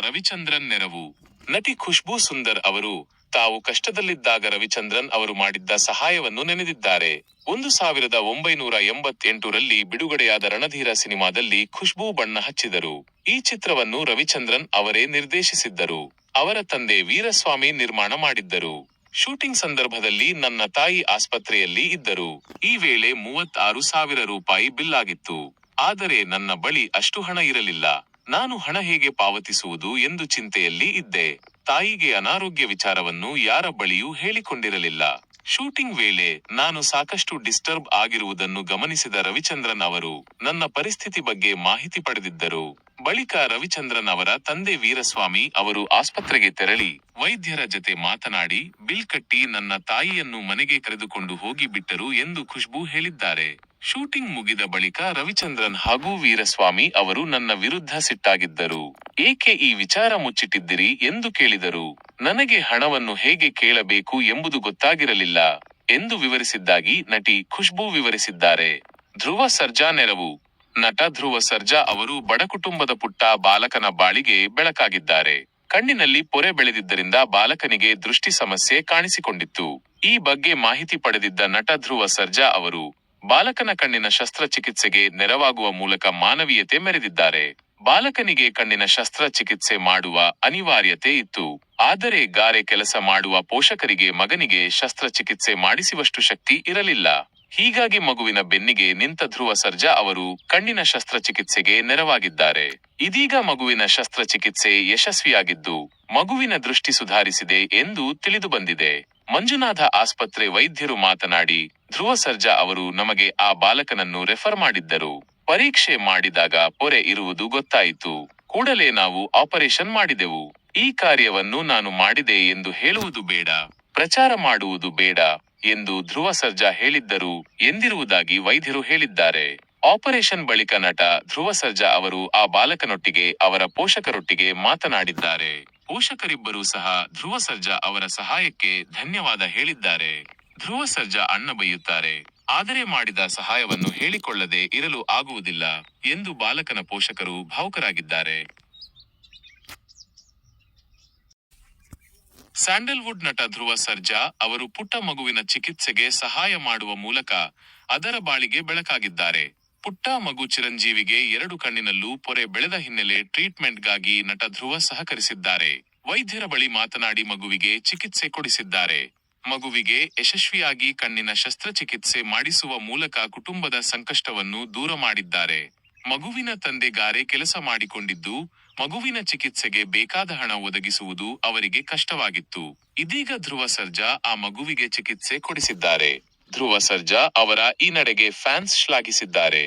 ರವಿಚಂದ್ರನ್ ನೆರವು. ನಟಿ ಖುಷ್ಬೂ ಸುಂದರ್ ಅವರು ತಾವು ಕಷ್ಟದಲ್ಲಿದ್ದಾಗ ರವಿಚಂದ್ರನ್ ಅವರು ಮಾಡಿದ್ದ ಸಹಾಯವನ್ನು ನೆನೆದಿದ್ದಾರೆ. 1988ರಲ್ಲಿ ಬಿಡುಗಡೆಯಾದ ರಣಧೀರ ಸಿನಿಮಾದಲ್ಲಿ ಖುಷ್ಬೂ ಬಣ್ಣ ಹಚ್ಚಿದರು. ಈ ಚಿತ್ರವನ್ನು ರವಿಚಂದ್ರನ್ ಅವರೇ ನಿರ್ದೇಶಿಸಿದ್ದರು. ಅವರ ತಂದೆ ವೀರಸ್ವಾಮಿ ನಿರ್ಮಾಣ ಮಾಡಿದ್ದರು. ಶೂಟಿಂಗ್ ಸಂದರ್ಭದಲ್ಲಿ ನನ್ನ ತಾಯಿ ಆಸ್ಪತ್ರೆಯಲ್ಲಿ ಇದ್ದರು. ಈ ವೇಳೆ 36,000 ರೂಪಾಯಿ ಬಿಲ್ ಆಗಿತ್ತು. ಆದರೆ ನನ್ನ ಬಳಿ ಅಷ್ಟು ಹಣ ಇರಲಿಲ್ಲ. ನಾನು ಹಣ ಹೇಗೆ ಪಾವತಿಸುವುದು ಎಂದು ಚಿಂತೆಯಲ್ಲಿ ಇದ್ದೆ. ತಾಯಿಗೆ ಅನಾರೋಗ್ಯ ವಿಚಾರವನ್ನು ಯಾರ ಬಳಿಯೂ ಹೇಳಿಕೊಂಡಿರಲಿಲ್ಲ. ಶೂಟಿಂಗ್ ವೇಳೆ ನಾನು ಸಾಕಷ್ಟು ಡಿಸ್ಟರ್ಬ್ ಆಗಿರುವುದನ್ನು ಗಮನಿಸಿದ ರವಿಚಂದ್ರನ್ ಅವರು ನನ್ನ ಪರಿಸ್ಥಿತಿ ಬಗ್ಗೆ ಮಾಹಿತಿ ಪಡೆದಿದ್ದರು. ಬಳಿಕ ರವಿಚಂದ್ರನ್ ಅವರ ತಂದೆ ವೀರಸ್ವಾಮಿ ಅವರು ಆಸ್ಪತ್ರೆಗೆ ತೆರಳಿ ವೈದ್ಯರ ಜತೆ ಮಾತನಾಡಿ ಬಿಲ್ ಕಟ್ಟಿ ನನ್ನ ತಾಯಿಯನ್ನು ಮನೆಗೆ ಕರೆದುಕೊಂಡು ಹೋಗಿ ಬಿಟ್ಟರು ಎಂದು ಖುಷ್ಬೂ ಹೇಳಿದ್ದಾರೆ. ಶೂಟಿಂಗ್ ಮುಗಿದ ಬಳಿಕ ರವಿಚಂದ್ರನ್ ಹಾಗೂ ವೀರಸ್ವಾಮಿ ಅವರು ನನ್ನ ವಿರುದ್ಧ ಸಿಟ್ಟಾಗಿದ್ದರು. ಏಕೆ ಈ ವಿಚಾರ ಮುಚ್ಚಿಟ್ಟಿದ್ದಿರಿ ಎಂದು ಕೇಳಿದರು. ನನಗೆ ಹಣವನ್ನು ಹೇಗೆ ಕೇಳಬೇಕು ಎಂಬುದು ಗೊತ್ತಾಗಿರಲಿಲ್ಲ ಎಂದು ವಿವರಿಸಿದ್ದಾಗಿ ನಟಿ ಖುಷ್ಬೂ ವಿವರಿಸಿದ್ದಾರೆ. ಧ್ರುವ ಸರ್ಜಾ ನೆರವು. ನಟ ಧ್ರುವ ಸರ್ಜಾ ಅವರು ಬಡ ಕುಟುಂಬದ ಪುಟ್ಟ ಬಾಲಕನ ಬಾಳಿಗೆ ಬೆಳಕಾಗಿದ್ದಾರೆ. ಕಣ್ಣಿನಲ್ಲಿ ಪೊರೆ ಬೆಳೆದಿದ್ದರಿಂದ ಬಾಲಕನಿಗೆ ದೃಷ್ಟಿ ಸಮಸ್ಯೆ ಕಾಣಿಸಿಕೊಂಡಿತ್ತು. ಈ ಬಗ್ಗೆ ಮಾಹಿತಿ ಪಡೆದಿದ್ದ ನಟ ಧ್ರುವ ಸರ್ಜಾ ಅವರು ಬಾಲಕನ ಕಣ್ಣಿನ ಶಸ್ತ್ರಚಿಕಿತ್ಸೆಗೆ ನೆರವಾಗುವ ಮೂಲಕ ಮಾನವೀಯತೆ ಮೆರೆದಿದ್ದಾರೆ. ಬಾಲಕನಿಗೆ ಕಣ್ಣಿನ ಶಸ್ತ್ರಚಿಕಿತ್ಸೆ ಮಾಡುವ ಅನಿವಾರ್ಯತೆ ಇತ್ತು. ಆದರೆ ಗಾರೆ ಕೆಲಸ ಮಾಡುವ ಪೋಷಕರಿಗೆ ಮಗನಿಗೆ ಶಸ್ತ್ರಚಿಕಿತ್ಸೆ ಮಾಡಿಸುವಷ್ಟು ಶಕ್ತಿ ಇರಲಿಲ್ಲ. ಹೀಗಾಗಿ ಮಗುವಿನ ಬೆನ್ನಿಗೆ ನಿಂತ ಧ್ರುವ ಸರ್ಜಾ ಅವರು ಕಣ್ಣಿನ ಶಸ್ತ್ರಚಿಕಿತ್ಸೆಗೆ ನೆರವಾಗಿದ್ದಾರೆ. ಇದೀಗ ಮಗುವಿನ ಶಸ್ತ್ರಚಿಕಿತ್ಸೆ ಯಶಸ್ವಿಯಾಗಿದ್ದು ಮಗುವಿನ ದೃಷ್ಟಿ ಸುಧಾರಿಸಿದೆ ಎಂದು ತಿಳಿದುಬಂದಿದೆ. ಮಂಜುನಾಥ ಆಸ್ಪತ್ರೆ ವೈದ್ಯರು ಮಾತನಾಡಿ, ಧ್ರುವ ಸರ್ಜಾ ಅವರು ನಮಗೆ ಆ ಬಾಲಕನನ್ನು ರೆಫರ್ ಮಾಡಿದ್ದರು. ಪರೀಕ್ಷೆ ಮಾಡಿದಾಗ ಪೊರೆ ಇರುವುದು ಗೊತ್ತಾಯಿತು. ಕೂಡಲೇ ನಾವು ಆಪರೇಷನ್ ಮಾಡಿದೆವು. ಈ ಕಾರ್ಯವನ್ನು ನಾನು ಮಾಡಿದೆ ಎಂದು ಹೇಳುವುದು ಬೇಡ, ಪ್ರಚಾರ ಮಾಡುವುದು ಬೇಡ ಎಂದು ಧ್ರುವ ಸರ್ಜಾ ಹೇಳಿದ್ದರು ಎಂದಿರುವುದಾಗಿ ವೈದ್ಯರು ಹೇಳಿದ್ದಾರೆ. ಆಪರೇಷನ್ ಬಳಿಕ ನಟ ಧ್ರುವ ಸರ್ಜಾ ಅವರು ಆ ಬಾಲಕನೊಟ್ಟಿಗೆ ಅವರ ಪೋಷಕರೊಟ್ಟಿಗೆ ಮಾತನಾಡಿದ್ದಾರೆ. ಪೋಷಕರಿಬ್ಬರೂ ಸಹ ಧ್ರುವ ಸರ್ಜಾ ಅವರ ಸಹಾಯಕ್ಕೆ ಧನ್ಯವಾದ ಹೇಳಿದ್ದಾರೆ. ಧ್ರುವ ಸರ್ಜಾ ಅಣ್ಣ ಬೈಯುತ್ತಾರೆ, ಆದರೆ ಮಾಡಿದ ಸಹಾಯವನ್ನು ಹೇಳಿಕೊಳ್ಳದೆ ಇರಲು ಆಗುವುದಿಲ್ಲ ಎಂದು ಬಾಲಕನ ಪೋಷಕರು ಭಾವುಕರಾಗಿದ್ದಾರೆ. ಸ್ಯಾಂಡಲ್ವುಡ್ ನಟ ಧ್ರುವ ಸರ್ಜಾ ಅವರು ಪುಟ್ಟ ಮಗುವಿನ ಚಿಕಿತ್ಸೆಗೆ ಸಹಾಯ ಮಾಡುವ ಮೂಲಕ ಅದರ ಬಾಳಿಗೆ ಬೆಳಕಾಗಿದ್ದಾರೆ. ಪುಟ್ಟ ಮಗು ಚಿರಂಜೀವಿಗೆ 2 ಕಣ್ಣಿನಲ್ಲೂ ಪೊರೆ ಬೆಳೆದ ಹಿನ್ನೆಲೆ ಟ್ರೀಟ್ಮೆಂಟ್ಗಾಗಿ ನಟ ಧ್ರುವ ಸಹಕರಿಸಿದ್ದಾರೆ. ವೈದ್ಯರ ಬಳಿ ಮಾತನಾಡಿ ಮಗುವಿಗೆ ಚಿಕಿತ್ಸೆ ಕೊಡಿಸಿದ್ದಾರೆ. ಮಗುವಿಗೆ ಯಶಸ್ವಿಯಾಗಿ ಕಣ್ಣಿನ ಶಸ್ತ್ರಚಿಕಿತ್ಸೆ ಮಾಡಿಸುವ ಮೂಲಕ ಕುಟುಂಬದ ಸಂಕಷ್ಟವನ್ನು ದೂರ ಮಾಡಿದ್ದಾರೆ. ಮಗುವಿನ ತಂದೆ ಗಾರೆ ಕೆಲಸ ಮಾಡಿಕೊಂಡಿದ್ದು ಮಗುವಿನ ಚಿಕಿತ್ಸೆಗೆ ಬೇಕಾದ ಹಣ ಒದಗಿಸುವುದು ಅವರಿಗೆ ಕಷ್ಟವಾಗಿತ್ತು. ಇದೀಗ ಧ್ರುವ ಸರ್ಜಾ ಆ ಮಗುವಿಗೆ ಚಿಕಿತ್ಸೆ ಕೊಡಿಸಿದ್ದಾರೆ. ಧ್ರುವ ಸರ್ಜಾ ಅವರ ಈ ನಡೆಗೆ ಫ್ಯಾನ್ಸ್ ಶ್ಲಾಘಿಸಿದ್ದಾರೆ.